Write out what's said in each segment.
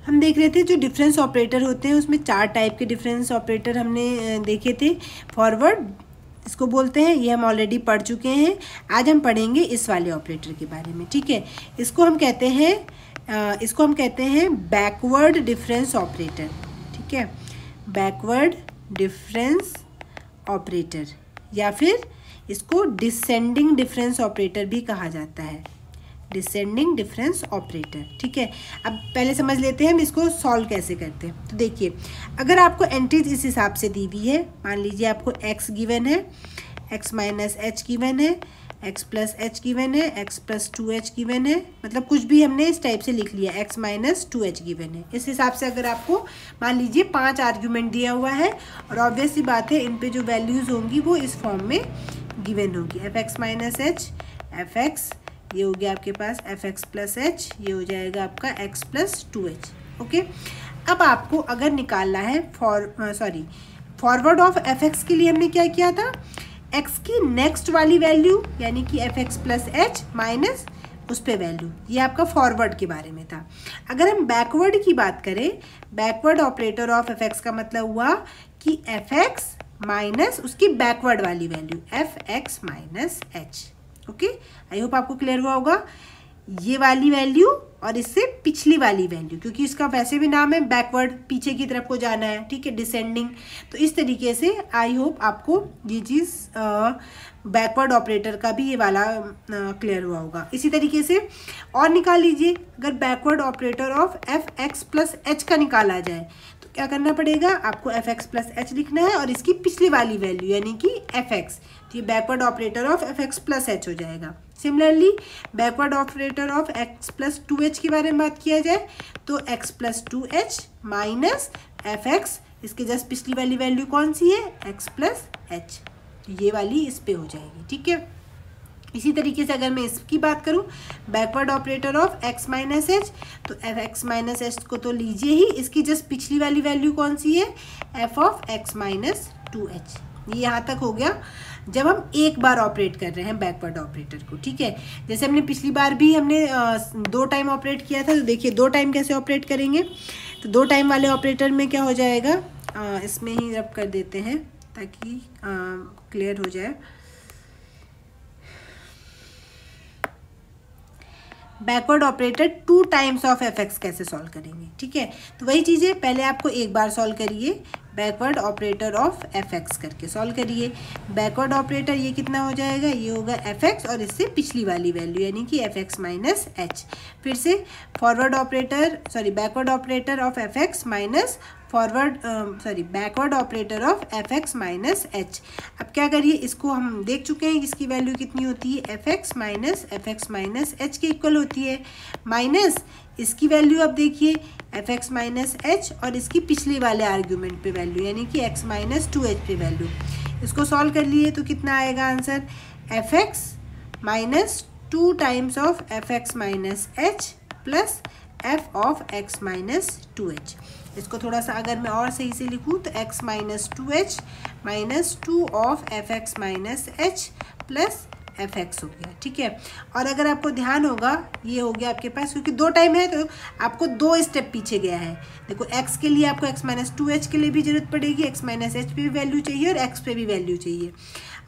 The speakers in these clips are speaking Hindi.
हम देख रहे थे जो डिफरेंस ऑपरेटर होते हैं उसमें 4 टाइप के डिफरेंस ऑपरेटर हमने देखे थे। फॉरवर्ड इसको बोलते हैं, ये हम ऑलरेडी पढ़ चुके हैं। आज हम पढ़ेंगे इस वाले ऑपरेटर के बारे में, ठीक है। इसको हम कहते हैं बैकवर्ड डिफरेंस ऑपरेटर, ठीक है। बैकवर्ड डिफरेंस ऑपरेटर या फिर इसको डिसेंडिंग डिफरेंस ऑपरेटर भी कहा जाता है, डिसेंडिंग डिफरेंस ऑपरेटर, ठीक है। अब पहले समझ लेते हैं हम इसको सॉल्व कैसे करते हैं। तो देखिए, अगर आपको एंट्रीज इस हिसाब से दी हुई है, मान लीजिए आपको x गिवन है, x माइनस एच गिवन है, x प्लस एच गिवन है, x प्लस 2h गिवन है, मतलब कुछ भी हमने इस टाइप से लिख लिया, x माइनस 2h गिवन है। इस हिसाब से अगर आपको मान लीजिए 5 आर्ग्यूमेंट दिया हुआ है और ऑब्वियस सी बात है इन पे जो वैल्यूज़ होंगी वो इस फॉर्म में गिवन होगी। fx माइनस एच, fx, ये हो गया आपके पास fx प्लस एच, ये हो जाएगा आपका x प्लस 2h, ओके। अब आपको अगर निकालना है फॉरवर्ड ऑफ fx के लिए हमने क्या किया था, x की नेक्स्ट वाली वैल्यू यानी कि fx प्लस एच माइनस उस पे वैल्यू, ये आपका फॉरवर्ड के बारे में था। अगर हम बैकवर्ड की बात करें, बैकवर्ड ऑपरेटर ऑफ fx का मतलब हुआ कि fx माइनस उसकी बैकवर्ड वाली value fx minus H, okay. I hope आपको क्लियर हुआ होगा। ये वाली वैल्यू और इससे पिछली वाली वैल्यू, क्योंकि इसका वैसे भी नाम है बैकवर्ड, पीछे की तरफ को जाना है, ठीक है, डिसेंडिंग। तो इस तरीके से आई होप आपको ये चीज़ बैकवर्ड ऑपरेटर का भी ये वाला क्लियर हुआ होगा। इसी तरीके से और निकाल लीजिए, अगर backward operator of fx plus H का निकाला जाए तो क्या करना पड़ेगा, आपको fx प्लस एच लिखना है और इसकी पिछली वाली वैल्यू यानी कि fx, तो ये backward operator of fx plus H हो जाएगा। Similarly backward operator of x plus 2h के बारे में बात किया जाए तो x plus 2h minus fx, इसके जस्ट पिछली वाली वैल्यू कौन सी है, x प्लस एच, ये वाली इस पे हो जाएगी, ठीक है। इसी तरीके से अगर मैं इसकी बात करूं, backward operator of x minus H, तो x माइनस एच को तो लीजिए ही, इसकी जस्ट पिछली वाली वैल्यू कौन सी है, f of x minus 2h। ये यहाँ तक हो गया जब हम एक बार ऑपरेट कर रहे हैं बैकवर्ड ऑपरेटर को, ठीक है। जैसे हमने पिछली बार भी हमने 2 टाइम ऑपरेट किया था, तो देखिए 2 टाइम कैसे ऑपरेट करेंगे। तो 2 टाइम वाले ऑपरेटर में क्या हो जाएगा, इसमें ही रब कर देते हैं ताकि क्लियर हो जाए। Backward operator 2 times of fx कैसे सॉल्व करेंगे, ठीक है। तो वही चीज़ें पहले आपको एक बार सॉल्व करिए, बैकवर्ड ऑपरेटर ऑफ fx करके सॉल्व करिए। बैकवर्ड ऑपरेटर ये कितना हो जाएगा, ये होगा fx और इससे पिछली वाली वैल्यू यानी कि fx माइनस एच। फिर से forward operator backward operator of fx minus backward operator of fx minus H. अब क्या करिए, इसको हम देख चुके हैं इसकी वैल्यू कितनी होती है, fx माइनस एच के इक्वल होती है, माइनस इसकी वैल्यू अब देखिए fx माइनस एच और इसकी पिछली वाले आर्ग्यूमेंट पे वैल्यू यानी कि x माइनस 2h पे वैल्यू। इसको सॉल्व कर लिए तो कितना आएगा answer, fx minus 2 times of fx minus H plus f of x minus 2h। इसको थोड़ा सा अगर मैं और सही से लिखूँ तो x minus 2h minus 2 of fx minus H plus fx हो गया, ठीक है। और अगर आपको ध्यान होगा ये हो गया आपके पास, क्योंकि 2 टाइम है तो आपको 2 स्टेप पीछे गया है। देखो x के लिए आपको x माइनस 2h के लिए भी जरूरत पड़ेगी, x माइनस एच पे भी वैल्यू चाहिए और x पे भी वैल्यू चाहिए।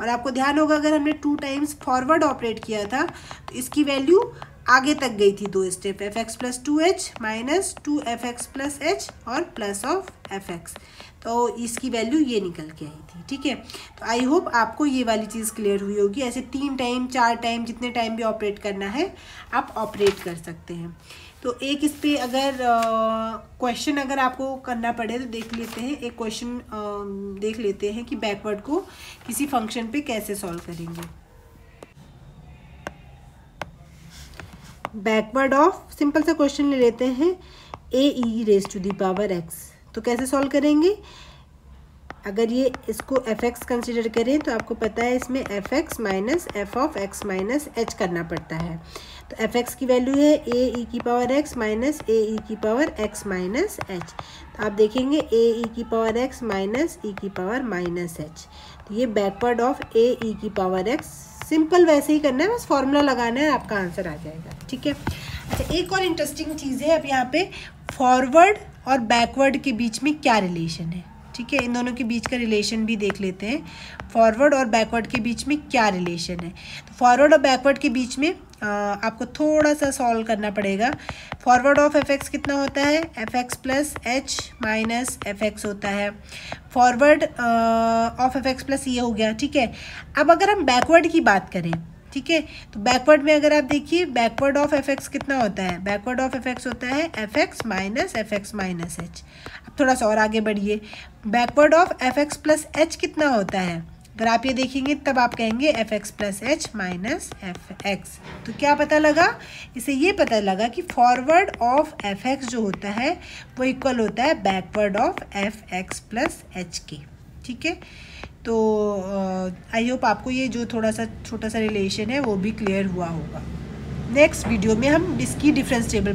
और आपको ध्यान होगा अगर हमने 2 टाइम्स फॉरवर्ड ऑपरेट किया था तो इसकी वैल्यू आगे तक गई थी 2 step, fx plus 2h minus 2fx plus H और प्लस ऑफ fx, तो इसकी वैल्यू ये निकल के आई थी, ठीक है। तो आई होप आपको ये वाली चीज़ क्लियर हुई होगी। ऐसे 3 टाइम 4 टाइम जितने टाइम भी ऑपरेट करना है आप ऑपरेट कर सकते हैं। तो एक इस पे अगर क्वेश्चन अगर आपको करना पड़े तो देख लेते हैं, एक क्वेश्चन देख लेते हैं कि बैकवर्ड को किसी फंक्शन पे कैसे सॉल्व करेंगे। बैकवर्ड ऑफ सिंपल सा क्वेश्चन ले लेते हैं, a raise to the power x, तो कैसे सॉल्व करेंगे। अगर ये इसको fx कंसिडर करें तो आपको पता है इसमें fx minus f of x minus h करना पड़ता है। तो fx की वैल्यू है a e की power x minus a e की पावर x माइनस h। तो आप देखेंगे a e की पावर x माइनस e की पावर माइनस h, तो ये बैकवर्ड ऑफ a e की पावर x, सिंपल वैसे ही करना है, बस फॉर्मूला लगाना है, आपका आंसर आ जाएगा, ठीक है। अच्छा, एक और इंटरेस्टिंग चीज़ है, अब यहाँ पे फॉरवर्ड और बैकवर्ड के बीच में क्या रिलेशन है, ठीक है, इन दोनों के बीच का रिलेशन भी देख लेते हैं। फॉरवर्ड और बैकवर्ड के बीच में क्या रिलेशन है, तो फॉरवर्ड और बैकवर्ड के बीच में आपको थोड़ा सा सॉल्व करना पड़ेगा। फॉरवर्ड ऑफ एफ एक्स कितना होता है, F x plus H minus F x होता है। Forward of F x plus ये हो गया, ठीक है। अब अगर हम बैकवर्ड की बात करें, ठीक है, तो बैकवर्ड में अगर आप देखिए बैकवर्ड ऑफ एफ एक्स कितना होता है, बैकवर्ड ऑफ एफ एक्स होता है एफ एक्स माइनस एच। अब थोड़ा सा और आगे बढ़िए, backward of F x plus H कितना होता है, अगर आप ये देखेंगे तब आप कहेंगे F x plus H minus F x. तो क्या पता लगा, इसे ये पता लगा कि फॉरवर्ड ऑफ एफ एक्स जो होता है वो इक्वल होता है backward of F x plus H के, ठीक है। तो आई होप आपको ये जो थोड़ा सा छोटा सा रिलेशन है वो भी क्लियर हुआ होगा। नेक्स्ट वीडियो में हम इसकी डिफरेंस टेबल